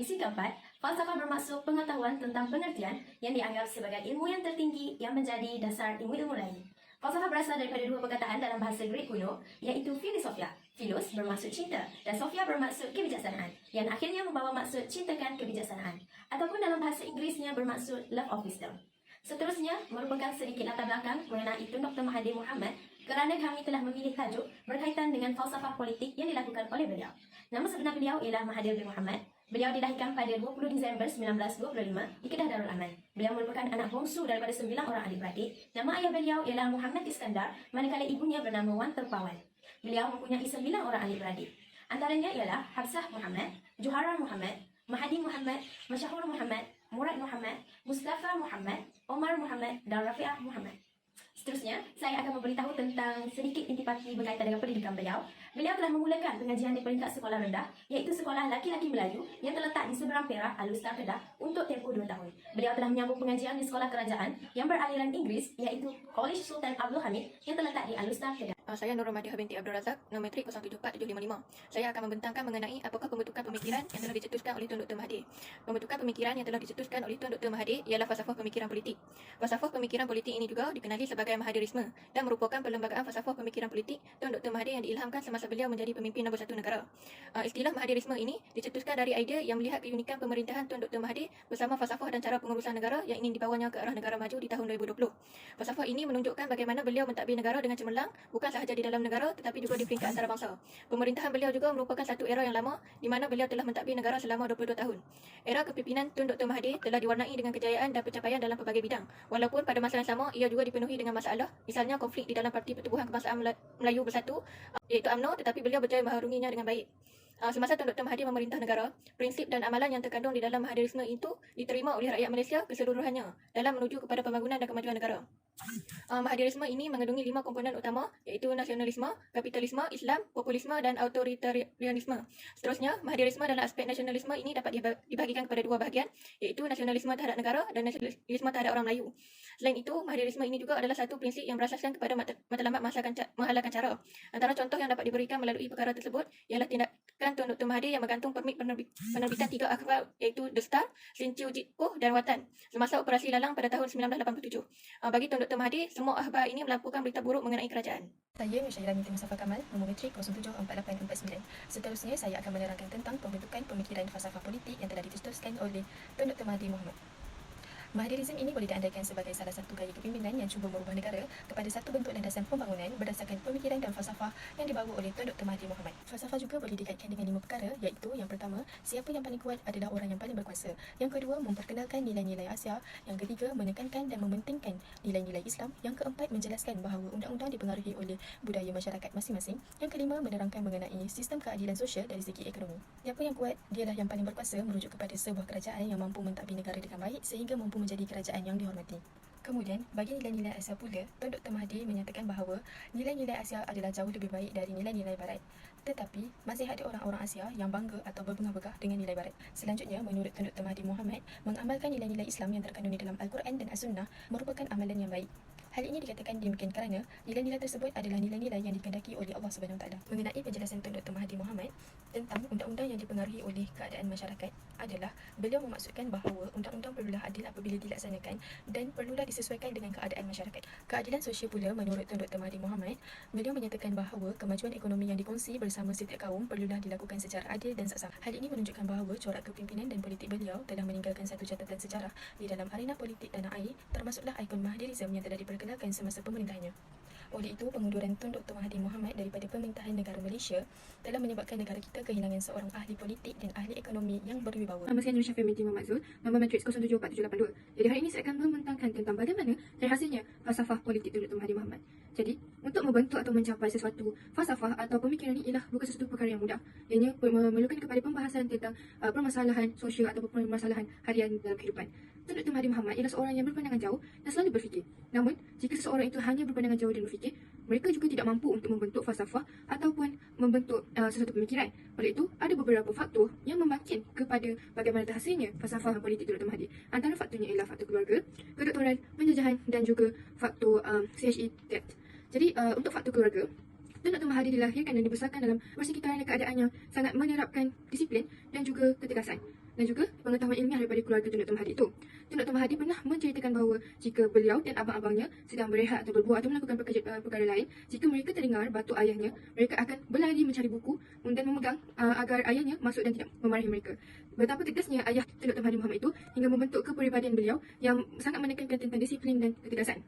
Misi keempat, falsafah bermaksud pengetahuan tentang pengertian yang dianggap sebagai ilmu yang tertinggi yang menjadi dasar ilmu-ilmu lain. Falsafah berasal daripada dua perkataan dalam bahasa Grik kuno, iaitu philosophia. Philos bermaksud cinta dan sophia bermaksud kebijaksanaan, yang akhirnya membawa maksud cintakan kebijaksanaan. Ataupun dalam bahasa Inggerisnya bermaksud love of wisdom. Seterusnya, merupakan sedikit latar belakang mengenai Tun Dr. Mahathir Mohamad kerana kami telah memilih tajuk berkaitan dengan falsafah politik yang dilakukan oleh beliau. Nama sebenar beliau ialah Mahathir bin Mohamad. Beliau dilahirkan pada 20 Disember 1925 di Kedah Darul Aman. Beliau merupakan anak bongsu daripada 9 orang adik-beradik. Nama ayah beliau ialah Muhammad Iskandar, manakala ibunya bernama Wan Terpawan. Beliau mempunyai 9 orang adik-beradik. Antaranya ialah Hafsah Muhammad, Johara Muhammad, Mahdi Muhammad, Masyahur Muhammad, Murad Muhammad, Mustafa Muhammad, Omar Muhammad dan Rafi'ah Muhammad. Seterusnya, saya akan memberitahu tentang sedikit intipati berkaitan dengan pendidikan beliau. Beliau telah memulakan pengajian di peringkat sekolah rendah, iaitu Sekolah Laki-Laki Melayu yang terletak di seberang Perak, Al-Ustaz Kedah untuk tempoh 2 tahun. Beliau telah menyambung pengajian di sekolah kerajaan yang beraliran Inggeris, iaitu College Sultan Abdul Hamid yang terletak di Al-Ustaz Kedah. Saya Nurul Madihah binti Abdul Razak, nombor metrik 074755. Saya akan membentangkan mengenai apakah pembentukan pemikiran yang telah dicetuskan oleh Tun Dr. Mahathir. Pembentukan pemikiran yang telah dicetuskan oleh Tun Dr. Mahathir ialah falsafah pemikiran politik. Falsafah pemikiran politik ini juga dikenali sebagai Mahadirisme dan merupakan perlembagaan falsafah pemikiran politik Tun Dr. Mahathir yang diilhamkan semasa beliau menjadi pemimpin nombor 1 negara. Istilah Mahadirisme ini dicetuskan dari idea yang melihat keunikan pemerintahan Tun Dr. Mahathir bersama falsafah dan cara pengurusan negara yang ingin dibawanya ke arah negara maju di tahun 2020. Falsafah ini menunjukkan bagaimana beliau mentadbir negara dengan cemerlang, bukan sahaja di dalam negara tetapi juga di peringkat antarabangsa. Pemerintahan beliau juga merupakan satu era yang lama di mana beliau telah mentadbir negara selama 22 tahun. Era kepimpinan Tun Dr. Mahathir telah diwarnai dengan kejayaan dan pencapaian dalam pelbagai bidang. Walaupun pada masa yang sama ia juga dipenuhi dengan masalah, misalnya konflik di dalam Parti Pertubuhan Kebangsaan Melayu Bersatu iaitu UMNO, tetapi beliau berjaya mengharunginya dengan baik. Semasa Tun Dr. Mahathir memerintah negara, prinsip dan amalan yang terkandung di dalam Mahadirisme itu diterima oleh rakyat Malaysia keseluruhannya dalam menuju kepada pembangunan dan kemajuan negara. Mahadirisme ini mengandungi 5 komponen utama, iaitu nasionalisme, kapitalisme, Islam, populisme dan autoritarianisme. Seterusnya, Mahadirisme dalam aspek nasionalisme ini dapat dibahagikan kepada 2 bahagian, iaitu nasionalisme terhadap negara dan nasionalisme terhadap orang Melayu. Selain itu, Mahadirisme ini juga adalah satu prinsip yang berasaskan kepada matlamat menghalalkan cara. Antara contoh yang dapat diberikan melalui perkara tersebut ialah tindakan Tun Dr. Mahathir yang menggantung permit penerbitan 3 akhbar, iaitu The Star, Sinciu Jitpoh dan Watan semasa operasi Lalang pada tahun 1987. Bagi Tun Dr. Mahathir, semua akhbar ini melaporkan berita buruk mengenai kerajaan. Saya Musyairah binti Mustafa Kamal, nombor metrik 074849. Seterusnya, saya akan menerangkan tentang pembentukan pemikiran falsafah politik yang telah dicetuskan oleh Tun Dr. Mahathir Mohamad. Mahadirisme ini boleh diandaikan sebagai salah satu gaya kepimpinan yang cuba merubah negara kepada satu bentuk landasan pembangunan berdasarkan pemikiran dan falsafah yang dibawa oleh Tun Dr. Mahathir Mohamad. Falsafah juga boleh dikaitkan dengan 5 perkara, iaitu yang pertama, siapa yang paling kuat adalah orang yang paling berkuasa. Yang kedua, memperkenalkan nilai-nilai Asia. Yang ketiga, menekankan dan mementingkan nilai-nilai Islam. Yang keempat, menjelaskan bahawa undang-undang dipengaruhi oleh budaya masyarakat masing-masing. Yang kelima, menerangkan mengenai sistem keadilan sosial dari segi ekonomi. Siapa yang kuat, dialah yang paling berkuasa, merujuk kepada sebuah kerajaan yang mampu mentadbir negara dengan baik sehingga mampu menjadi kerajaan yang dihormati. Kemudian, bagi nilai-nilai Asia pula, Tun Dr. Mahathir menyatakan bahawa nilai-nilai Asia adalah jauh lebih baik dari nilai-nilai Barat. Tetapi, masih ada orang-orang Asia yang bangga atau berbangga-bangga dengan nilai Barat. Selanjutnya, menurut Tun Dr. Mahathir Mohamad, mengamalkan nilai-nilai Islam yang terkandung di dalam Al-Quran dan As-Sunnah merupakan amalan yang baik. Hal ini dikatakan demikian kerana nilai-nilai tersebut adalah nilai-nilai yang dikehendaki oleh Allah SWT. Mengenai penjelasan Tun Dr. Mahathir Mohamad tentang undang-undang yang dipengaruhi oleh keadaan masyarakat adalah beliau memaksudkan bahawa undang-undang perlulah adil apabila dilaksanakan dan perlulah disesuaikan dengan keadaan masyarakat. Keadilan sosial pula menurut Tun Dr. Mahathir Mohamad, beliau menyatakan bahawa kemajuan ekonomi yang dikongsi bersama setiap kaum perlulah dilakukan secara adil dan saksama. Hal ini menunjukkan bahawa corak kepimpinan dan politik beliau telah meninggalkan satu catatan sejarah di dalam arena politik tanah air, termasuklah ikon Mahadirisme yang telah diperkenalkan semasa pemerintahannya. Oleh itu, pengunduran Tun Dr. Mahathir Mohamad daripada pemerintahan negara Malaysia telah menyebabkan negara kita kehilangan seorang ahli politik dan ahli ekonomi yang berwibawa. Nama saya Nur Syafiq binti Muhammad Zul, nombor matriks 074782. Jadi hari ini saya akan membentangkan tentang bagaimana dari hasilnya falsafah politik Tun Dr. Mahathir Mohamad. Jadi, untuk membentuk atau mencapai sesuatu falsafah atau pemikiran ini ialah bukan sesuatu perkara yang mudah. Ianya memerlukan kepada pembahasan tentang permasalahan sosial atau permasalahan harian dalam kehidupan. Tun Dr. Mahathir Mohamad ialah seorang yang berpandangan jauh dan selalu berfikir. Namun, jika seseorang itu hanya berpandangan jauh dan berfikir, mereka juga tidak mampu untuk membentuk falsafah ataupun membentuk sesuatu pemikiran. Oleh itu, ada beberapa faktor yang memakin kepada bagaimana terhasilnya falsafah politik Tun Dr. Mahathir. Antara faktornya ialah faktor keluarga, kedoktoran, penjajahan dan juga faktor CHE debt. Jadi, untuk faktor keluarga, Tun Dr. Mahathir dilahirkan dan dibesarkan dalam persekitaran keadaan yang sangat menerapkan disiplin dan juga ketegasan. dan juga pengetahuan ilmiah daripada keluarga Tun Dr. Mahathir itu. Tun Dr. Mahathir pernah menceritakan bahawa jika beliau dan abang-abangnya sedang berehat atau berbuat atau melakukan perkara lain, jika mereka terdengar batuk ayahnya, mereka akan berlari mencari buku dan memegang agar ayahnya masuk dan tidak memarahi mereka. Betapa tegasnya ayah Tun Dr. Mahathir Mohamad itu hingga membentuk kepribadian beliau yang sangat menekankan tentang disiplin dan ketegasan.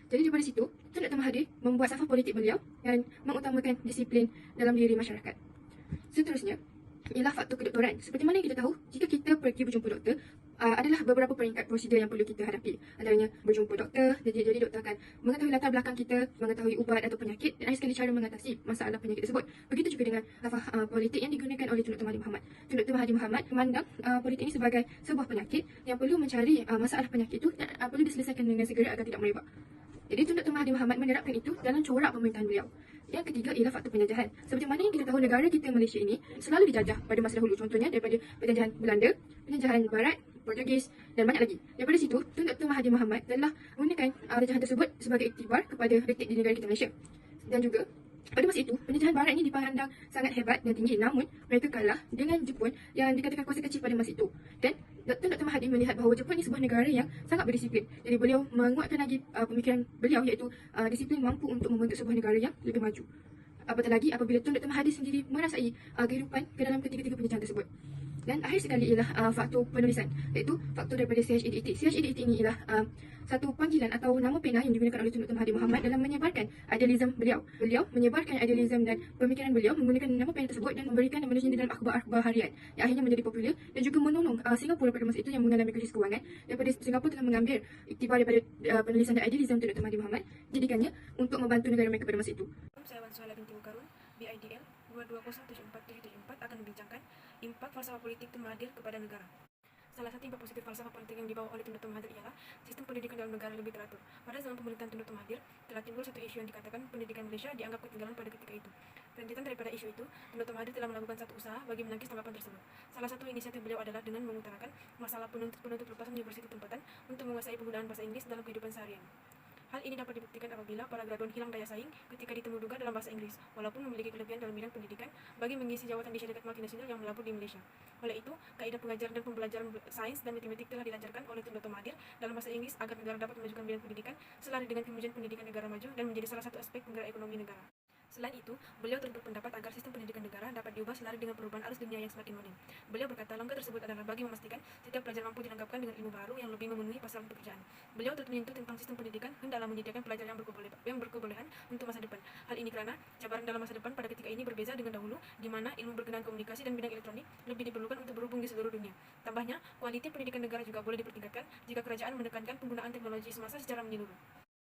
Jadi daripada situ, Tun Dr. Mahathir membuat safar politik beliau dan mengutamakan disiplin dalam diri masyarakat. Seterusnya, ialah faktor kedoktoran. Seperti mana yang kita tahu, jika kita pergi berjumpa doktor, adalah beberapa peringkat prosedur yang perlu kita hadapi. Antaranya berjumpa doktor, jadi doktor akan mengetahui latar belakang kita, mengetahui ubat atau penyakit dan akhir sekali cara mengatasi masalah penyakit tersebut. Begitu juga dengan safar politik yang digunakan oleh Tun Dr. Mahathir Mohamad. Tun Dr. Mahathir Mohamad memandang politik ini sebagai sebuah penyakit yang perlu mencari masalah penyakit itu dan perlu diselesaikan dengan segera agar tidak merebak. Jadi Tun Dr. Mahathir Mohamad menerapkan itu dalam corak pemerintahan beliau. Yang ketiga ialah faktor penjajahan. Seperti mana yang kita tahu, negara kita Malaysia ini selalu dijajah pada masa dahulu. Contohnya daripada penjajahan Belanda, penjajahan Barat, Portugis dan banyak lagi. Daripada situ, Tun Dr. Mahathir Mohamad telah menggunakan penjajahan tersebut sebagai iktibar kepada politik di negara kita Malaysia. Dan juga pada masa itu, penjajahan Barat ini dipandang sangat hebat dan tinggi, namun mereka kalah dengan Jepun yang dikatakan kuasa kecil pada masa itu. Dan Tun Dr. Mahathir melihat bahawa Jepun ini sebuah negara yang sangat berdisiplin. Jadi beliau menguatkan lagi pemikiran beliau, iaitu disiplin mampu untuk membentuk sebuah negara yang lebih maju. Apatah lagi apabila Tun Dr. Mahathir sendiri merasai kehidupan ke dalam ketiga-tiga penjajahan tersebut. Dan akhir sekali ialah faktor penulisan, iaitu faktor daripada CHEDT. CHEDT ini ialah satu panggilan atau nama pena yang digunakan oleh Tun Dr. Mahathir Mohamad dalam menyebarkan idealisme beliau. Beliau menyebarkan idealisme dan pemikiran beliau menggunakan nama pena tersebut dan memberikan dan menulisnya di dalam akhbar-akhbar harian yang akhirnya menjadi popular dan juga menolong Singapura pada masa itu yang mengalami krisis kewangan. Daripada Singapura telah mengambil iktibar daripada penulisan dan idealisme Tun Dr. Mahathir Mohamad, jadikannya untuk membantu negara mereka pada masa itu. Saya Wan Suhaila binti Mukarun, BIDL 2207474 akan membincangkan impak falsafah politik Tun Mahathir kepada negara. Salah satu impak positif falsafah politik yang dibawa oleh Tun Dr. Mahathir ialah sistem pendidikan dalam negara lebih teratur. Pada zaman pemerintahan Tun Dr. Mahathir, telah timbul satu isu yang dikatakan pendidikan Malaysia dianggap ketinggalan pada ketika itu. Rentetan daripada isu itu, Tun Dr. Mahathir telah melakukan satu usaha bagi menangkis tanggapan tersebut. Salah satu inisiatif beliau adalah dengan mengutarakan masalah penuntut lepasan universiti tempatan untuk menguasai penggunaan bahasa Inggeris dalam kehidupan seharian. Hal ini dapat dibuktikan apabila para graduan hilang daya saing ketika ditemu duga dalam bahasa Inggris, walaupun memiliki kelebihan dalam bidang pendidikan bagi mengisi jawatan di syarikat multinasional yang melabur di Malaysia. Oleh itu, kaedah pengajaran dan pembelajaran sains dan matematik telah dilancarkan oleh Tun Dr. Mahathir dalam bahasa Inggris agar negara dapat memajukan bidang pendidikan selari dengan kemajuan pendidikan negara maju dan menjadi salah satu aspek penggerak ekonomi negara. Selain itu, beliau turut berpendapat agar sistem pendidikan negara dapat diubah selari dengan perubahan arus dunia yang semakin modern. Beliau berkata langkah tersebut adalah bagi memastikan setiap pelajar mampu dilengkapkan dengan ilmu baru yang lebih memenuhi pasaran pekerjaan. Beliau turut menyentuh tentang sistem pendidikan hendaklah menyediakan pelajar yang berkebolehan untuk masa depan. Hal ini kerana cabaran dalam masa depan pada ketika ini berbeza dengan dahulu, di mana ilmu berkenaan komunikasi dan bidang elektronik lebih diperlukan untuk berhubung di seluruh dunia. Tambahnya, kualiti pendidikan negara juga boleh dipertingkatkan jika kerajaan menekankan penggunaan teknologi semasa secara menyeluruh.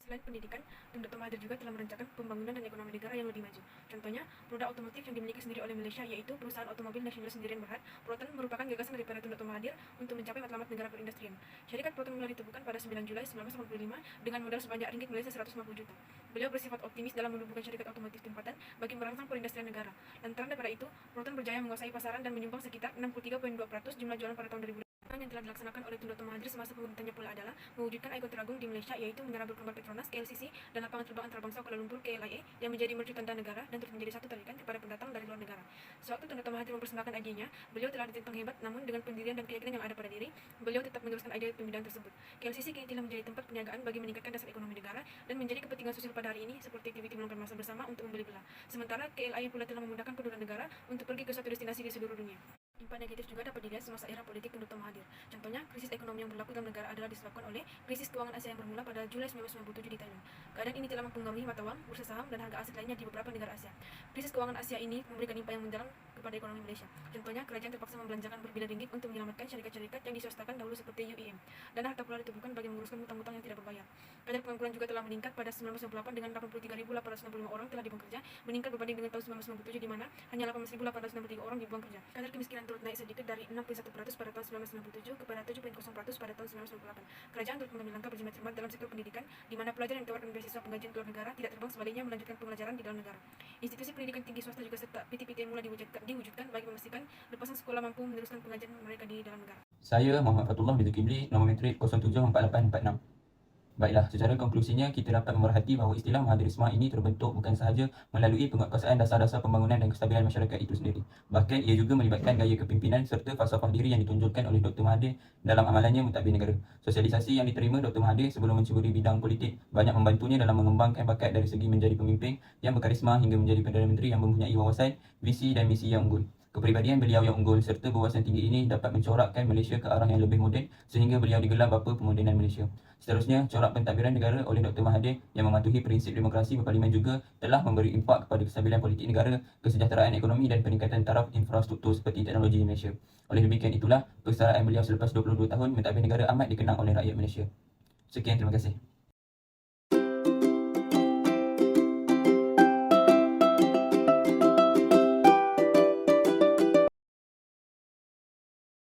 Selain pendidikan, Tun Dr. Mahathir juga telah merencanakan pembangunan dan ekonomi negara yang lebih maju. Contohnya, produk otomotif yang dimiliki sendiri oleh Malaysia yaitu perusahaan otomobil nasional sendirian Berhad, Proton, merupakan gagasan daripada Tun Dr. Mahathir untuk mencapai matlamat negara perindustrian. Syarikat Proton mulai ditemukan pada 9 Julai 1985 dengan modal sebanyak ringgit Malaysia 150 juta. Beliau bersifat optimis dalam menumbuhkan syarikat otomotif tempatan bagi merangsang perindustrian negara. Lantaran daripada itu, Proton berjaya menguasai pasaran dan menyumbang sekitar 63.2% jumlah jualan pada tahun 2000. Yang telah dilaksanakan oleh Tun Dr. Mahathir semasa pemerintahannya pula adalah mewujudkan ikon teragung di Malaysia yaitu Menara Berkembang Petronas KLCC dan lapangan terbang antarabangsa Kuala Lumpur KLIA yang menjadi mercu tanda negara dan turut menjadi satu tarikan kepada pendatang dari luar negara. Sewaktu Tun Dr. Mahathir mempersembahkan idenya, beliau telah ditentang hebat, namun dengan pendirian dan keyakinan yang ada pada diri, beliau tetap meneruskan ide pembinaan tersebut. KLCC kini telah menjadi tempat perniagaan bagi meningkatkan dasar ekonomi negara dan menjadi kepentingan sosial pada hari ini seperti aktiviti melakukan masa bersama untuk membeli belah. Sementara KLIA pula telah memudahkan penduduk negara untuk pergi ke suatu destinasi di seluruh dunia. Impak negatif juga dapat dilihat semasa era politik Tun Dr. Mahathir. Contohnya, krisis ekonomi yang berlaku dalam negara adalah disebabkan oleh krisis keuangan Asia yang bermula pada Julai 1997 di Thailand. Keadaan ini telah mempengaruhi mata wang, bursa saham, dan harga aset lainnya di beberapa negara Asia. Krisis keuangan Asia ini memberikan impak yang mendalam kepada ekonomi Malaysia. Contohnya, kerajaan terpaksa membelanjakan berbilion ringgit untuk menyelamatkan syarikat-syarikat yang diswastakan dahulu seperti UEM. Dan harta pula ditemukan bagi menguruskan hutang-hutang yang tidak berbayar. Kadar pengangguran juga telah meningkat pada 1998 dengan 83.865 orang telah dibuang kerja, meningkat berbanding dengan tahun 1997 di mana hanya 18.863 orang dibuang kerja. Kadar kemiskinan turut naik sedikit dari 6.1% pada tahun 1997 kepada 7.0% pada tahun 1998. Kerajaan turut mengambil langkah berjimat cermat dalam sektor pendidikan, di mana pelajar yang ditawarkan beasiswa penggajian keluar negara tidak terbang, sebaliknya melanjutkan pembelajaran di dalam negara. Institusi pendidikan tinggi swasta juga serta PTPT yang mulai diwujudkan bagi memastikan lepasan sekolah mampu meneruskan pengajian mereka di dalam negara. Saya Muhammad Fatullah binti Kibli, nombor metrik 074846. Baiklah, secara konklusinya kita dapat memerhati bahawa istilah Mahathir Ismail ini terbentuk bukan sahaja melalui penguatkuasaan dasar-dasar pembangunan dan kestabilan masyarakat itu sendiri. Bahkan ia juga melibatkan gaya kepimpinan serta falsafah diri yang ditunjukkan oleh Dr. Mahathir dalam amalannya mentadbir negara. Sosialisasi yang diterima Dr. Mahathir sebelum menceburi bidang politik banyak membantunya dalam mengembangkan bakat dari segi menjadi pemimpin yang berkarisma hingga menjadi Perdana Menteri yang mempunyai wawasan, visi dan misi yang unggul. Kepribadian beliau yang unggul serta berwawasan tinggi ini dapat mencorakkan Malaysia ke arah yang lebih moden sehingga beliau digelar Bapa Pemodenan Malaysia. Seterusnya, corak pentadbiran negara oleh Dr. Mahathir yang mematuhi prinsip demokrasi berparlimen juga telah memberi impak kepada kestabilan politik negara, kesejahteraan ekonomi dan peningkatan taraf infrastruktur seperti teknologi Malaysia. Oleh demikian itulah, persaraan beliau selepas 22 tahun mentadbir negara amat dikenang oleh rakyat Malaysia. Sekian, terima kasih.